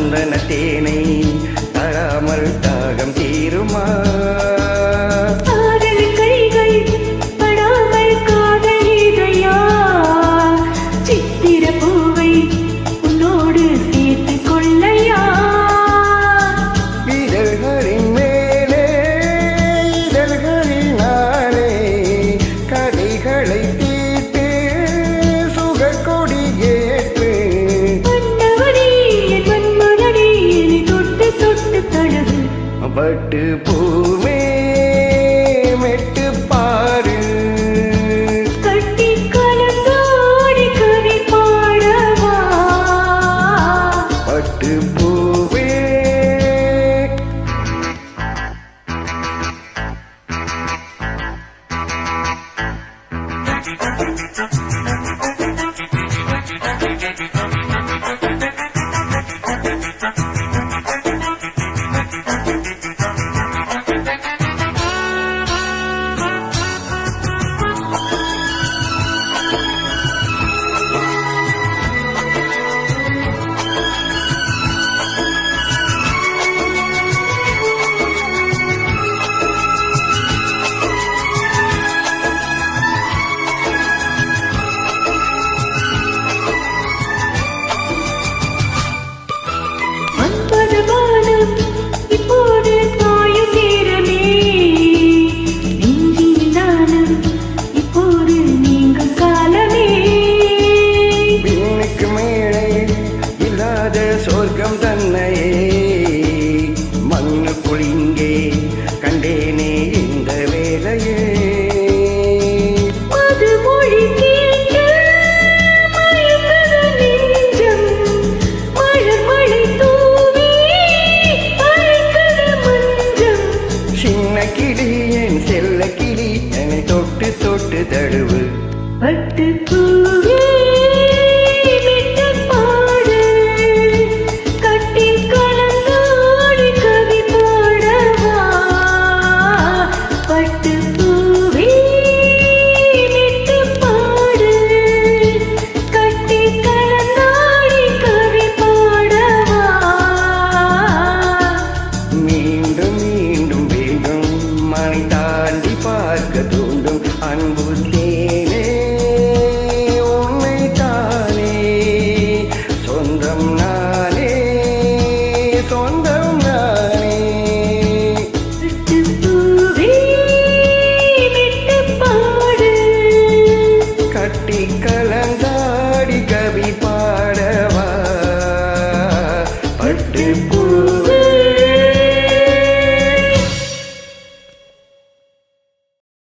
சந்தன தேனை தராமல் தாகம் தீருமா? பட்டு பூவே மெட்டு பாரு, கட்டி கலந்தோடி கவி பாடவா? பட்டு பூவே சொர்க்கம் தன்னையே மண்ணுக்குள் இங்கே கண்டேனே இந்த வேலையே. அது மொழி கேட்டு நெஞ்சம் மழை மழை தூவி அழைக்கது மஞ்சம். சின்ன கிளி என் செல்ல கிளி என்னை தொட்டு தொட்டு தழுவு. பட்டு பூவே தாண்டி பார்க்க தூண்டும் அன்பு தேனே உன்னை தானே சொந்தம் நானே சொந்தம் நானே. கட்டி கலந்தாடி கவி பாடவா? பட்டு பூ